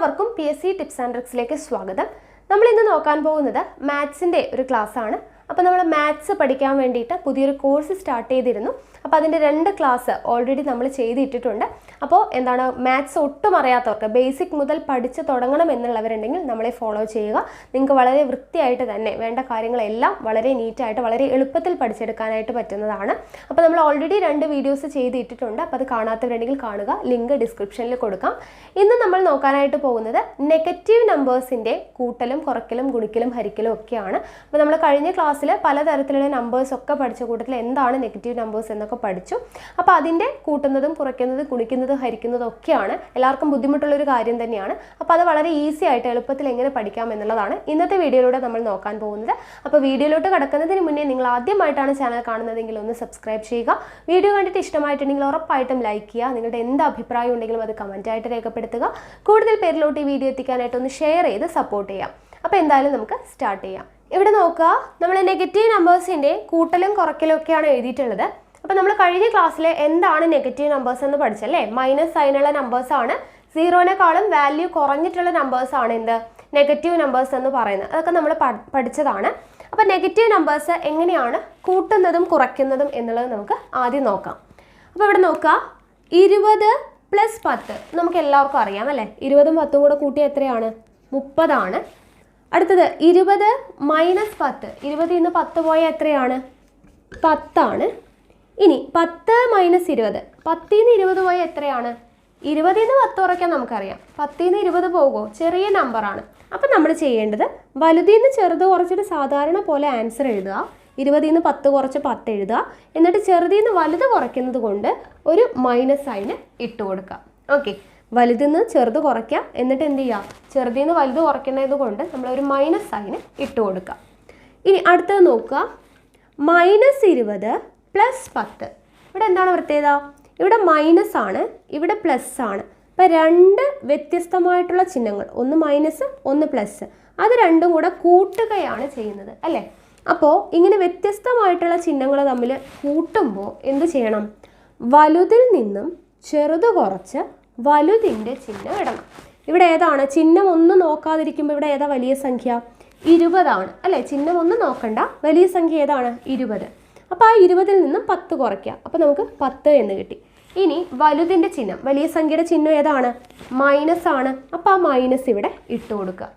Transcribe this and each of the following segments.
എല്ലാവർക്കും PSC tips and ട്രിക്സിലേക്ക് സ്വാഗതം. നമ്മൾ ഇന്ന് നോക്കാൻ പോകുന്നത് മാത്സിന്റെ ഒരു ക്ലാസ് ആണ്. അപ്പോൾ നമ്മൾ മാത്സ് പഠിക്കാൻ വേണ്ടിയിട്ട് പുതിയൊരു കോഴ്സ് സ്റ്റാർട്ട് ചെയ്തിരുന്നു. അപ്പോൾ അതിന്റെ 2 ക്ലാസ് ഓൾറെഡി നമ്മൾ ചെയ്തിട്ടിട്ടുണ്ട്. അപ്പോൾ എന്താണ് മാത്സ് ഒട്ടും അറിയാത്തവർക്ക് ബേസിക് മുതൽ പഠിച്ച് തുടങ്ങണം എന്നുള്ളവരുണ്ടെങ്കിൽ നമ്മളെ ഫോളോ ചെയ്യുക. നിങ്ങൾക്ക് വളരെ വൃത്തിയായിട്ട് തന്നെ വേണ്ട കാര്യങ്ങളെല്ലാം വളരെ നീറ്റായിട്ട് വളരെ എളുപ്പത്തിൽ പഠിച്ചെടുക്കാനായിട്ട് പറ്റുന്നതാണ്. അപ്പോൾ നമ്മൾ ഓൾറെഡി 2 വീഡിയോസ് ചെയ്തിട്ടിട്ടുണ്ട്. അപ്പോൾ അത് കാണാത്തവരുണ്ടെങ്കിൽ കാണുക, ലിങ്ക് ഡിസ്ക്രിപ്ഷനിൽ കൊടുക്കാം. ഇന്ന് നമ്മൾ നോക്കാനായിട്ട് പോകുന്നത് നെഗറ്റീവ് നമ്പേഴ്സിന്റെ കൂട്ടലും കുറയ്ക്കലും ഗുണിക്കലും ഹരിക്കലും ഒക്കെയാണ്. അപ്പോൾ നമ്മൾ കഴിഞ്ഞ ക്ലാസ്സിൽ പലതരത്തിലുള്ള നമ്പേഴ്സ് ഒക്കെ പഠിച്ച കൂട്ടത്തിൽ എന്താണ് നെഗറ്റീവ് നമ്പേഴ്സ് എന്നൊക്കെ പഠിച്ചു. അപ്പോൾ അതിൻ്റെ കൂട്ടുന്നതും കുറയ്ക്കുന്നതും ഗുണിക്കുന്നതും ഹരിക്കുന്നതും ഒക്കെയാണ് എല്ലാവർക്കും ബുദ്ധിമുട്ടുള്ളൊരു കാര്യം തന്നെയാണ്. അപ്പോൾ അത് വളരെ ഈസി ആയിട്ട് എളുപ്പത്തിൽ എങ്ങനെ പഠിക്കാം എന്നുള്ളതാണ് ഇന്നത്തെ വീഡിയോയിലൂടെ നമ്മൾ നോക്കാൻ പോകുന്നത്. അപ്പോൾ വീഡിയോയിലോട്ട് കടക്കുന്നതിന് മുന്നേ നിങ്ങൾ ആദ്യമായിട്ടാണ് ചാനൽ കാണുന്നതെങ്കിൽ ഒന്ന് സബ്സ്ക്രൈബ് ചെയ്യുക. വീഡിയോ കണ്ടിട്ട് ഇഷ്ടമായിട്ടുണ്ടെങ്കിൽ ഉറപ്പായിട്ടും ലൈക്ക് ചെയ്യുക. നിങ്ങളുടെ എന്ത് അഭിപ്രായം ഉണ്ടെങ്കിലും അത് കമൻറ്റായിട്ട് രേഖപ്പെടുത്തുക. കൂടുതൽ പേരിലോട്ട് ഈ വീഡിയോ എത്തിക്കാനായിട്ട് ഒന്ന് ഷെയർ ചെയ്ത് സപ്പോർട്ട് ചെയ്യാം. അപ്പോൾ എന്തായാലും നമുക്ക് സ്റ്റാർട്ട് ചെയ്യാം. ഇവിടെ നോക്കുക, നമ്മൾ നെഗറ്റീവ് നമ്പേഴ്സിൻ്റെ കൂട്ടലും കുറയ്ക്കലും ഒക്കെയാണ് എഴുതിയിട്ടുള്ളത്. അപ്പോൾ നമ്മൾ കഴിഞ്ഞ ക്ലാസ്സിൽ എന്താണ് നെഗറ്റീവ് നമ്പേഴ്സ് എന്ന് പഠിച്ചല്ലേ? മൈനസ് സൈനുള്ള നമ്പേഴ്സാണ്, സീറോനേക്കാളും വാല്യൂ കുറഞ്ഞിട്ടുള്ള നമ്പേഴ്സാണ് എന്ത് നെഗറ്റീവ് നമ്പേഴ്സ് എന്ന് പറയുന്നത്. അതൊക്കെ നമ്മൾ പഠിച്ചതാണ്. അപ്പോൾ നെഗറ്റീവ് നമ്പേഴ്സ് എങ്ങനെയാണ് കൂട്ടുന്നതും കുറയ്ക്കുന്നതും എന്നുള്ളത് നമുക്ക് ആദ്യം നോക്കാം. അപ്പോൾ ഇവിടെ നോക്കുക, 20 + 10 നമുക്ക് എല്ലാവർക്കും അറിയാം അല്ലേ? 20ഉം 10ഉം കൂടെ കൂട്ടിയ എത്രയാണ്? 30 ആണ്. അടുത്തത് 20 - 10. 20ൽ നിന്ന് 10 പോയാൽ എത്രയാണ്? 10 ആണ്. ഇനി 10 - 20. 10ൽ നിന്ന് 20 പോയാൽ എത്രയാണ്? 20ൽ നിന്ന് 10 കുറയ്ക്കാൻ നമുക്കറിയാം. 10ൽ നിന്ന് 20 പോകുമോ? ചെറിയ നമ്പറാണ്. അപ്പം നമ്മൾ ചെയ്യേണ്ടത് വലുതിൽ നിന്ന് ചെറുത് കുറച്ചിട്ട് സാധാരണ പോലെ ആൻസർ എഴുതുക. 20ൽ നിന്ന് 10 കുറച്ച് 10 എഴുതുക. എന്നിട്ട് ചെറുതിൽ നിന്ന് വലുത് കുറയ്ക്കുന്നത് കൊണ്ട് ഒരു മൈനസ് സൈന് ഇട്ട് കൊടുക്കുക. ഓക്കെ, വലുതിൽ നിന്ന് ചെറുത് കുറയ്ക്കുക. എന്നിട്ട് എന്ത് ചെയ്യുക? ചെറുതിൽ നിന്ന് വലുത് കുറയ്ക്കുന്നത് കൊണ്ട് നമ്മളൊരു മൈനസ് സൈന് ഇട്ട് കൊടുക്കുക. ഇനി അടുത്തത് നോക്കുക, -20 + 10. ഇവിടെ എന്താണ് പ്രത്യേകത? ഇവിടെ മൈനസ് ആണ്, ഇവിടെ പ്ലസ് ആണ്. ഇപ്പം 2 വ്യത്യസ്തമായിട്ടുള്ള ചിഹ്നങ്ങൾ, ഒന്ന് മൈനസ് ഒന്ന് പ്ലസ്, അത് രണ്ടും കൂടെ കൂട്ടുകയാണ് ചെയ്യുന്നത് അല്ലേ? അപ്പോൾ ഇങ്ങനെ വ്യത്യസ്തമായിട്ടുള്ള ചിഹ്നങ്ങൾ തമ്മിൽ കൂട്ടുമ്പോൾ എന്ത് ചെയ്യണം? വലുതിൽ നിന്നും ചെറുത് കുറച്ച് വലുതിൻ്റെ ചിഹ്നം ഇടണം. ഇവിടെ ഏതാണ് ചിഹ്നം? ഒന്ന് നോക്കാതിരിക്കുമ്പോൾ ഇവിടെ ഏതാ വലിയ സംഖ്യ? 20 ആണ് അല്ലേ? ചിഹ്നം ഒന്ന് നോക്കണ്ട, വലിയ സംഖ്യ ഏതാണ്? 20. അപ്പോൾ ആ 20ൽ നിന്നും 10 കുറയ്ക്കുക. അപ്പോൾ നമുക്ക് 10 എന്ന് കിട്ടി. ഇനി വലുതിൻ്റെ ചിഹ്നം, വലിയ സംഖ്യയുടെ ചിഹ്നം ഏതാണ്? മൈനസ് ആണ്. അപ്പോൾ ആ മൈനസ് ഇവിടെ ഇട്ട് കൊടുക്കുക.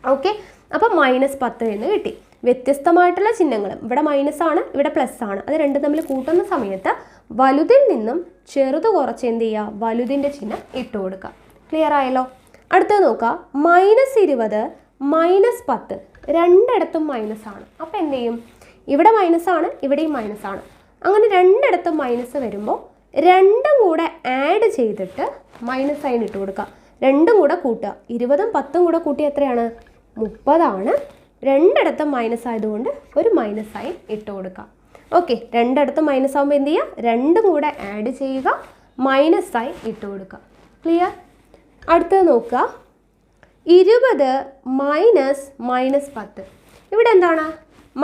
ഓക്കെ, അപ്പോൾ -10 എന്ന് കിട്ടി. വ്യത്യസ്തമായിട്ടുള്ള ചിഹ്നങ്ങളും, ഇവിടെ മൈനസ് ആണ്, ഇവിടെ പ്ലസ് ആണ്, അത് രണ്ടും തമ്മിൽ കൂട്ടുന്ന സമയത്ത് വലുതിൽ നിന്നും ചെറുത് കുറച്ച് എന്ത് ചെയ്യുക? വലുതിൻ്റെ ചിഹ്നം ഇട്ട് കൊടുക്കുക. ക്ലിയർ ആയല്ലോ? അടുത്തത് നോക്കുക, -20 - 10 രണ്ടിടത്തും മൈനസ് ആണ്. അപ്പോൾ എന്ത് ചെയ്യും? ഇവിടെ മൈനസ് ആണ്, ഇവിടെയും മൈനസ് ആണ്. അങ്ങനെ രണ്ടിടത്തും മൈനസ് വരുമ്പോൾ രണ്ടും കൂടെ ആഡ് ചെയ്തിട്ട് മൈനസ് സൈൻ ഇട്ട് കൊടുക്കുക. രണ്ടും കൂടെ കൂട്ടുക. 20ഉം 10ഉം കൂടെ കൂട്ടി എത്രയാണ്? 30 ആണ്. രണ്ടിടത്തും മൈനസ് ആയതുകൊണ്ട് ഒരു മൈനസ് സൈൻ ഇട്ട് കൊടുക്കുക. ഓക്കെ, രണ്ടിടത്തും മൈനസ് ആകുമ്പോൾ എന്ത് ചെയ്യുക? രണ്ടും കൂടെ ആഡ് ചെയ്യുക, മൈനസ് സൈൻ ഇട്ട് കൊടുക്കുക. ക്ലിയർ? അടുത്തത് നോക്കുക, 20 - -10. ഇവിടെ എന്താണ്?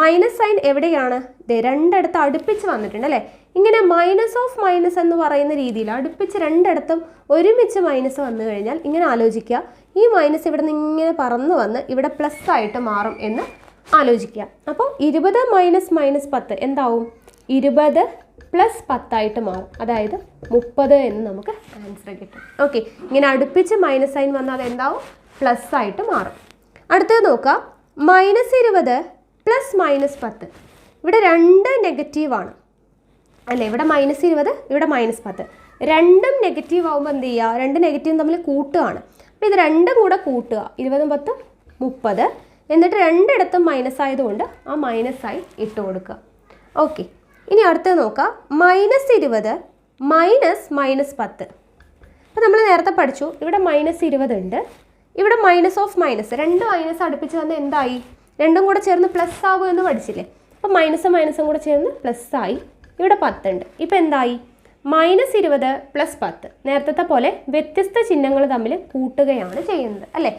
മൈനസ് സൈൻ എവിടെയാണ്? രണ്ടിടത്ത് അടുപ്പിച്ച് വന്നിട്ടുണ്ട് അല്ലേ? ഇങ്ങനെ മൈനസ് ഓഫ് മൈനസ് എന്ന് പറയുന്ന രീതിയിൽ അടുപ്പിച്ച് രണ്ടിടത്തും ഒരുമിച്ച് മൈനസ് വന്നു കഴിഞ്ഞാൽ ഇങ്ങനെ ആലോചിക്കുക, ഈ മൈനസ് ഇവിടെ നിന്ന് ഇങ്ങനെ പറന്ന് വന്ന് ഇവിടെ പ്ലസ് ആയിട്ട് മാറും എന്ന് ആലോചിക്കുക. അപ്പോൾ 20 - -10 എന്താവും? 20 + 10 ആയിട്ട് മാറും. അതായത് 30 എന്ന് നമുക്ക് ആൻസർ കിട്ടും. ഓക്കെ, ഇങ്ങനെ അടുപ്പിച്ച് മൈനസ് സൈൻ വന്നാൽ അത് എന്താവും? പ്ലസ് ആയിട്ട് മാറും. അടുത്തത് നോക്കുക, -20 + -10. ഇവിടെ 2 നെഗറ്റീവാണ് അല്ലേ? ഇവിടെ -20, ഇവിടെ -10. രണ്ടും നെഗറ്റീവ് ആകുമ്പോൾ എന്ത് ചെയ്യുക? 2 നെഗറ്റീവും തമ്മിൽ കൂട്ടുകയാണ്. അപ്പോൾ ഇത് രണ്ടും കൂടെ കൂട്ടുക. 20ഉം 10ഉം 30. എന്നിട്ട് രണ്ടിടത്തും മൈനസ് ആയതുകൊണ്ട് ആ മൈനസ് സൈൻ ഇട്ട് കൊടുക്കുക. ഓക്കെ, ഇനി അടുത്തത് നോക്കുക, -20 - -10. അപ്പോൾ നമ്മൾ നേരത്തെ പഠിച്ചു, ഇവിടെ -20 ഉണ്ട്, ഇവിടെ മൈനസ് ഓഫ് മൈനസ്, 2 മൈനസ് അടുപ്പിച്ച് വന്ന് എന്തായി? രണ്ടും കൂടെ ചേർന്ന് പ്ലസ് ആവും എന്ന് പഠിച്ചില്ലേ? അപ്പോൾ മൈനസും കൂടെ ചേർന്ന് പ്ലസ് ആയി. ഇവിടെ 10 ഉണ്ട്. ഇപ്പോൾ എന്തായി? -20 + 10. നേരത്തെ പോലെ വ്യത്യസ്ത ചിഹ്നങ്ങൾ തമ്മിൽ കൂട്ടുകയാണ് ചെയ്യുന്നത് അല്ലേ?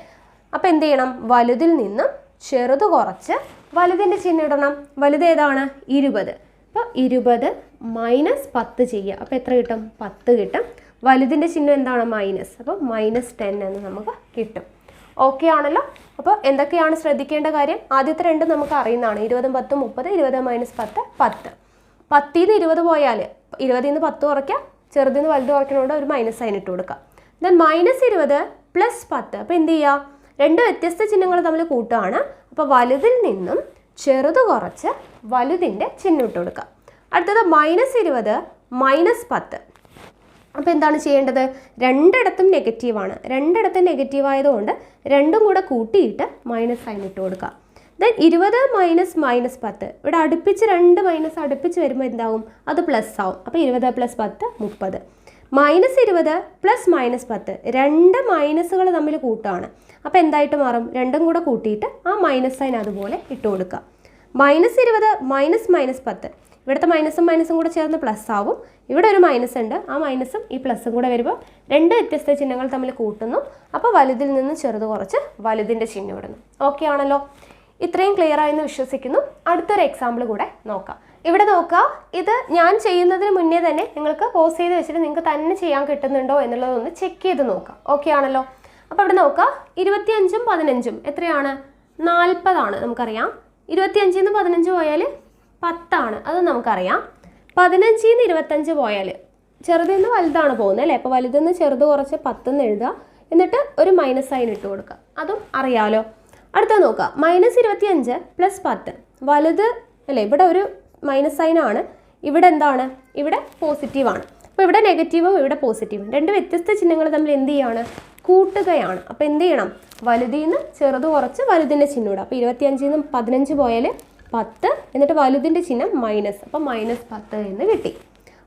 അപ്പോൾ എന്ത് ചെയ്യണം? വലുതിൽ നിന്നും ചെറുത് കുറച്ച് വലുതിൻ്റെ ചിഹ്നം ഇടണം. വലുത് ഏതാണ്? 20. അപ്പോൾ 20 - 10 ചെയ്യുക. അപ്പോൾ എത്ര കിട്ടും? 10 കിട്ടും. വലുതിൻ്റെ ചിഹ്നം എന്താണ്? മൈനസ്. അപ്പോൾ -10 എന്ന് നമുക്ക് കിട്ടും. ഓക്കെ ആണല്ലോ? അപ്പോൾ എന്തൊക്കെയാണ് ശ്രദ്ധിക്കേണ്ട കാര്യം? ആദ്യത്തെ രണ്ടും നമുക്ക് അറിയുന്നതാണ്. 20 10 30, 20 - 10 10. 10 നിന്ന് 20 പോയാൽ 20 നിന്ന് 10 കുറയ്ക്കുക, ചെറുതിൽ നിന്ന് വലുത് കുറയ്ക്കണോണ്ട് ഒരു മൈനസ് സൈൻ ഇട്ട് കൊടുക്കുക. ദെൻ -20 + 10. അപ്പോൾ എന്ത് ചെയ്യുക? രണ്ട് വ്യത്യസ്ത ചിഹ്നങ്ങൾ തമ്മിൽ കൂട്ടുകയാണ്. അപ്പോൾ വലുതിൽ നിന്നും ചെറുത് കുറച്ച് വലുതിൻ്റെ ചിഹ്നം ഇട്ട് കൊടുക്കുക. അടുത്തത് -20 - 10. അപ്പോൾ എന്താണ് ചെയ്യേണ്ടത്? രണ്ടിടത്തും നെഗറ്റീവാണ്. രണ്ടിടത്തും നെഗറ്റീവ് ആയതുകൊണ്ട് രണ്ടും കൂടെ കൂട്ടിയിട്ട് മൈനസ് സൈൻ ഇട്ട് കൊടുക്കുക. ദെൻ 20 - -10. ഇവിടെ അടുപ്പിച്ച് രണ്ട് മൈനസ് അടുപ്പിച്ച് വരുമ്പോൾ എന്താവും? അത് പ്ലസ് ആവും. അപ്പോൾ 20 + 10 30. -20 + -10. രണ്ട് മൈനസുകൾ തമ്മിൽ കൂട്ടുകയാണ്. അപ്പോൾ എന്തായിട്ട് മാറും? രണ്ടും കൂടെ കൂട്ടിയിട്ട് ആ മൈനസ് സൈൻ അതുപോലെ ഇട്ട് കൊടുക്കുക. -20 - -10. ഇവിടുത്തെ മൈനസും മൈനസും കൂടെ ചേർന്ന് പ്ലസ് ആവും. ഇവിടെ ഒരു മൈനസ് ഉണ്ട്. ആ മൈനസും ഈ പ്ലസും കൂടെ വരുമ്പോൾ രണ്ട് വ്യത്യസ്ത ചിഹ്നങ്ങൾ തമ്മിൽ കൂട്ടുന്നു. അപ്പോൾ വലുതിൽ നിന്ന് ചെറുത് കുറച്ച് വലുതിൻ്റെ ചിഹ്നം ഇടുന്നു. ഓക്കെ ആണല്ലോ? ഇത്രയും ക്ലിയർ ആയെന്ന് വിശ്വസിക്കുന്നു. അടുത്തൊരു എക്സാമ്പിൾ കൂടെ നോക്കാം. ഇവിടെ നോക്കുക. ഇത് ഞാൻ ചെയ്യുന്നതിന് മുന്നേ തന്നെ നിങ്ങൾക്ക് പോസ് ചെയ്ത് വെച്ചിട്ട് നിങ്ങൾക്ക് തന്നെ ചെയ്യാൻ കിട്ടുന്നുണ്ടോ എന്നുള്ളതൊന്ന് ചെക്ക് ചെയ്ത് നോക്കാം. ഓക്കെ ആണല്ലോ? അപ്പോൾ ഇവിടെ നോക്കുക. 25 ഉം 15ഉം എത്രയാണ്? 40 ആണ് നമുക്കറിയാം. 25 നിന്ന് 15 പോയാൽ 10 ആണ്, അത് നമുക്കറിയാം. 15 നിന്ന് 25 പോയാൽ ചെറുതിൽ നിന്ന് വലുതാണ് പോകുന്നത് അല്ലേ? അപ്പോൾ വലുതിൽ നിന്ന് ചെറുത് കുറച്ച് 10 എന്ന് എഴുതുക. എന്നിട്ട് ഒരു മൈനസ് സൈൻ ഇട്ട് കൊടുക്കുക. അതും അറിയാലോ. അടുത്ത നോക്കുക. -25 + 10. വലുത് അല്ലേ? ഇവിടെ ഒരു മൈനസ് സൈൻ ആണ്. ഇവിടെ എന്താണ്? ഇവിടെ പോസിറ്റീവാണ്. അപ്പോൾ ഇവിടെ നെഗറ്റീവും ഇവിടെ പോസിറ്റീവും. രണ്ട് വ്യത്യസ്ത ചിഹ്നങ്ങൾ തമ്മിൽ എന്ത് ചെയ്യാണ്? കൂട്ടുകയാണ്. അപ്പോൾ എന്ത് ചെയ്യണം? വലുതിൽ നിന്ന് ചെറുത് കുറച്ച് വലുതിൻ്റെ ചിഹ്നം ഇടുക. അപ്പോൾ 25 നിന്ന് 15 പോയാൽ 10, എന്നിട്ട് വലുതിൻ്റെ ചിഹ്നം മൈനസ്. അപ്പോൾ -10 എന്ന് കിട്ടി.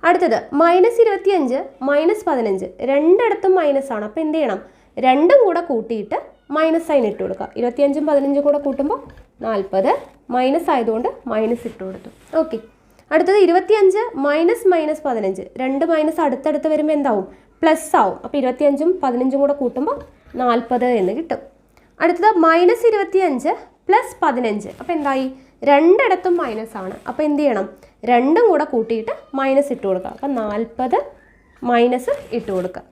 അടുത്തത് -25 - 15. രണ്ടിടത്തും മൈനസ് ആണ്. അപ്പോൾ എന്ത് ചെയ്യണം? രണ്ടും കൂടെ കൂട്ടിയിട്ട് മൈനസ് സൈൻ ഇട്ട് കൊടുക്കുക. 25ഉം 15ഉം കൂടെ കൂട്ടുമ്പോൾ 40. മൈനസ് ആയതുകൊണ്ട് മൈനസ് ഇട്ട് കൊടുത്തു. ഓക്കെ. അടുത്തത് 25 - -15. രണ്ട് മൈനസ് അടുത്തടുത്ത് വരുമ്പോൾ എന്താവും? പ്ലസ് ആവും. അപ്പോൾ 25ഉം 15ഉം കൂടെ കൂട്ടുമ്പോൾ 40 എന്ന് കിട്ടും. അടുത്തത് -25 + 15. അപ്പോൾ എന്തായി? രണ്ടിടത്തും മൈനസ് ആണ്. അപ്പോൾ എന്ത് ചെയ്യണം? രണ്ടും കൂടെ കൂട്ടിയിട്ട് മൈനസ് ഇട്ട് കൊടുക്കുക. അപ്പോൾ 40 മൈനസ് ഇട്ട് കൊടുക്കുക.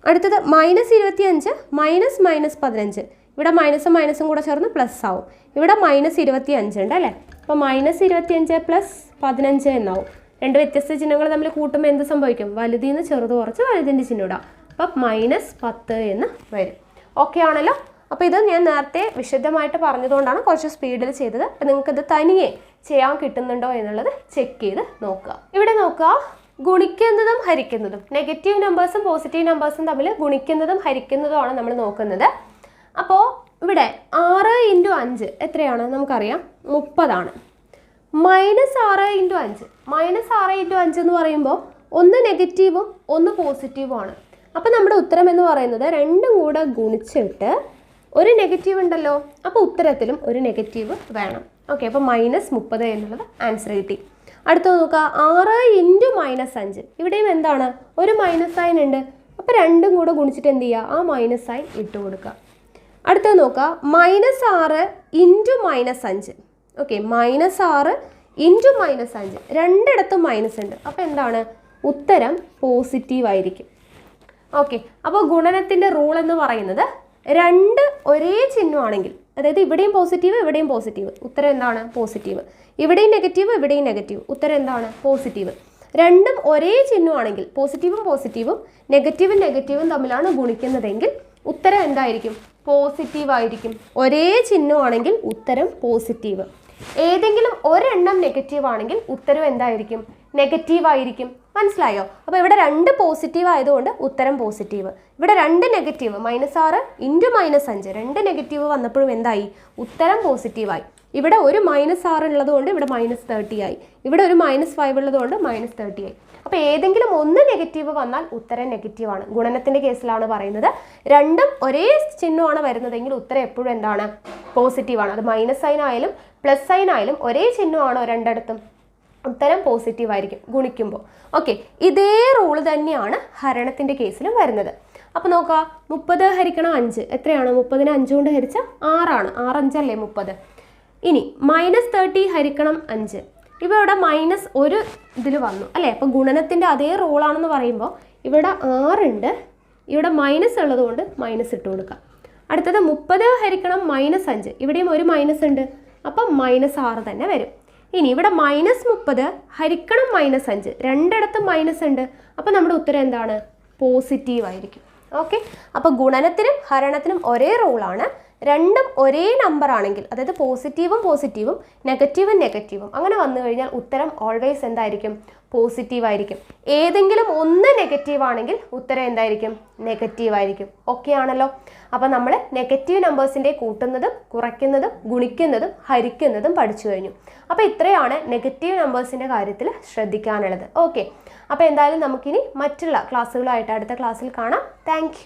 അടുത്തത് -25 - -15. ഇവിടെ മൈനസും മൈനസും കൂടെ ചേർന്ന് പ്ലസ് ആവും. ഇവിടെ -25 ഉണ്ട് അല്ലേ? അപ്പോൾ -25 + 15 എന്നാവും. രണ്ട് വ്യത്യസ്ത ചിഹ്നങ്ങൾ തമ്മിൽ കൂട്ടുമ്പോൾ എന്ത് സംഭവിക്കും? വലുതിൽ നിന്ന് ചെറുത് കുറച്ച് വലുതിൻ്റെ ചിഹ്നം ഇടാം. അപ്പം -10 എന്ന് വരും. ഓക്കെ ആണല്ലോ? അപ്പോൾ ഇത് ഞാൻ നേരത്തെ വിശദമായിട്ട് പറഞ്ഞതുകൊണ്ടാണ് കുറച്ച് സ്പീഡിൽ ചെയ്തത്. അപ്പോൾ നിങ്ങൾക്കിത് തനിയെ ചെയ്യാൻ കിട്ടുന്നുണ്ടോ എന്നുള്ളത് ചെക്ക് ചെയ്ത് നോക്കുക. ഇവിടെ നോക്കുക. ഗുണിക്കുന്നതും ഹരിക്കുന്നതും, നെഗറ്റീവ് നമ്പേഴ്സും പോസിറ്റീവ് നമ്പേഴ്സും തമ്മിൽ ഗുണിക്കുന്നതും ഹരിക്കുന്നതുമാണ് നമ്മൾ നോക്കുന്നത്. അപ്പോൾ ഇവിടെ 6 × 5 എത്രയാണ്? നമുക്കറിയാം 30 ആണ്. -6 × 5. -6 × 5 എന്ന് പറയുമ്പോൾ ഒന്ന് നെഗറ്റീവും ഒന്ന് പോസിറ്റീവും ആണ്. അപ്പോൾ നമ്മുടെ ഉത്തരം എന്ന് പറയുന്നത് രണ്ടും കൂടെ ഗുണിച്ചിട്ട് ഒരു നെഗറ്റീവ് ഉണ്ടല്ലോ. അപ്പോൾ ഉത്തരത്തിലും ഒരു നെഗറ്റീവ് വേണം. ഓക്കെ. അപ്പോൾ -30 എന്നുള്ളത് ആൻസർ കിട്ടി. അടുത്തത് നോക്കുക. 6 × -5. ഇവിടെയും എന്താണ്? ഒരു മൈനസ് സൈൻ ഉണ്ട്. അപ്പോൾ രണ്ടും കൂടെ ഗുണിച്ചിട്ട് എന്ത് ചെയ്യുക? ആ മൈനസ് സൈൻ ഇട്ട് കൊടുക്കുക. അടുത്തത് നോക്കുക. -6 × -5. ഓക്കെ. -6 × -5. രണ്ടിടത്തും മൈനസ് ഉണ്ട്. അപ്പോൾ എന്താണ്? ഉത്തരം പോസിറ്റീവ് ആയിരിക്കും. ഓക്കെ. അപ്പോൾ ഗുണനത്തിൻ്റെ റൂൾ എന്ന് പറയുന്നത് രണ്ട് ഒരേ ചിഹ്നമാണെങ്കിൽ, അതായത് ഇവിടെയും പോസിറ്റീവ് ഇവിടെയും പോസിറ്റീവ്, ഉത്തരം എന്താണ്? പോസിറ്റീവ്. ഇവിടെയും നെഗറ്റീവ് ഇവിടെയും നെഗറ്റീവ്, ഉത്തരം എന്താണ്? പോസിറ്റീവ്. രണ്ടും ഒരേ ചിഹ്നമാണെങ്കിൽ, പോസിറ്റീവും പോസിറ്റീവും നെഗറ്റീവും നെഗറ്റീവും തമ്മിലാണ് ഗുണിക്കുന്നതെങ്കിൽ ഉത്തരം എന്തായിരിക്കും? പോസിറ്റീവ് ആയിരിക്കും. ഒരേ ചിഹ്നമാണെങ്കിൽ ഉത്തരം പോസിറ്റീവ്. ഏതെങ്കിലും ഒരെണ്ണം നെഗറ്റീവ് ആണെങ്കിൽ ഉത്തരം എന്തായിരിക്കും? നെഗറ്റീവ് ആയിരിക്കും. മനസ്സിലായോ? അപ്പോൾ ഇവിടെ രണ്ട് പോസിറ്റീവ് ആയതുകൊണ്ട് ഉത്തരം പോസിറ്റീവ്. ഇവിടെ രണ്ട് നെഗറ്റീവ് -6 × -5 രണ്ട് നെഗറ്റീവ് വന്നപ്പോഴും എന്തായി? ഉത്തരം പോസിറ്റീവായി. ഇവിടെ ഒരു -6 ഉള്ളതുകൊണ്ട് ഇവിടെ -30 ആയി. ഇവിടെ ഒരു -5 ഉള്ളതുകൊണ്ട് -30 ആയി. അപ്പോൾ ഏതെങ്കിലും ഒന്ന് നെഗറ്റീവ് വന്നാൽ ഉത്തരം നെഗറ്റീവാണ്. ഗുണനത്തിൻ്റെ കേസിലാണ് പറയുന്നത്. രണ്ടും ഒരേ ചിഹ്നമാണ് വരുന്നതെങ്കിൽ ഉത്തരം എപ്പോഴും എന്താണ്? പോസിറ്റീവാണ്. അത് മൈനസ് സൈൻ ആയാലും പ്ലസ് സൈൻ ആയാലും ഒരേ ചിഹ്നമാണോ രണ്ടിടത്തും, ഉത്തരം പോസിറ്റീവ് ആയിരിക്കും ഗുണിക്കുമ്പോൾ. ഓക്കെ. ഇതേ റൂള് തന്നെയാണ് ഹരണത്തിൻ്റെ കേസിലും വരുന്നത്. അപ്പോൾ നോക്കുക. 30 × 5 എത്രയാണ്? 30നെ 5 കൊണ്ട് ഹരിച്ചാൽ 6 ആണ്. 6 5 അല്ലേ 30. ഇനി -30 × 5. ഇപ്പോൾ ഇവിടെ മൈനസ് ഒരു ഇതിൽ വന്നു അല്ലേ? അപ്പോൾ ഗുണനത്തിൻ്റെ അതേ റൂളാണെന്ന് പറയുമ്പോൾ ഇവിടെ 6 ഉണ്ട്, ഇവിടെ മൈനസ് ഉള്ളതുകൊണ്ട് മൈനസ് ഇട്ട് കൊടുക്കാം. അടുത്തത് 30 ഹരിക്കണം -5, ഇവിടെയും ഒരു മൈനസ് ഉണ്ട്, അപ്പം -6 തന്നെ വരും. ഇനി ഇവിടെ -30 ഹരിക്കണം -5, രണ്ടിടത്തും മൈനസ് ഉണ്ട്, അപ്പം നമ്മുടെ ഉത്തരം എന്താണ്? പോസിറ്റീവ് ആയിരിക്കും. ഓക്കെ, അപ്പോൾ ഗുണനത്തിനും ഹരണത്തിനും ഒരേ റൂളാണ്. രണ്ടും ഒരേ നമ്പർ ആണെങ്കിൽ, അതായത് പോസിറ്റീവും പോസിറ്റീവും നെഗറ്റീവും നെഗറ്റീവും അങ്ങനെ വന്നു കഴിഞ്ഞാൽ ഉത്തരം ഓൾവേസ് എന്തായിരിക്കും? പോസിറ്റീവ് ആയിരിക്കും. ഏതെങ്കിലും ഒന്ന് നെഗറ്റീവ് ആണെങ്കിൽ ഉത്തരം എന്തായിരിക്കും? നെഗറ്റീവ് ആയിരിക്കും. ഓക്കെ ആണല്ലോ. അപ്പോൾ നമ്മൾ നെഗറ്റീവ് നമ്പേഴ്സിൻ്റെ കൂട്ടുന്നതും കുറയ്ക്കുന്നതും ഗുണിക്കുന്നതും ഹരിക്കുന്നതും പഠിച്ചു കഴിഞ്ഞു. അപ്പോൾ ഇത്രയാണ് നെഗറ്റീവ് നമ്പേഴ്സിൻ്റെ കാര്യത്തിൽ ശ്രദ്ധിക്കാനുള്ളത്. ഓക്കെ, അപ്പോൾ എന്തായാലും നമുക്കിനി മറ്റുള്ള ക്ലാസ്സുകളായിട്ട് അടുത്ത ക്ലാസ്സിൽ കാണാം. താങ്ക്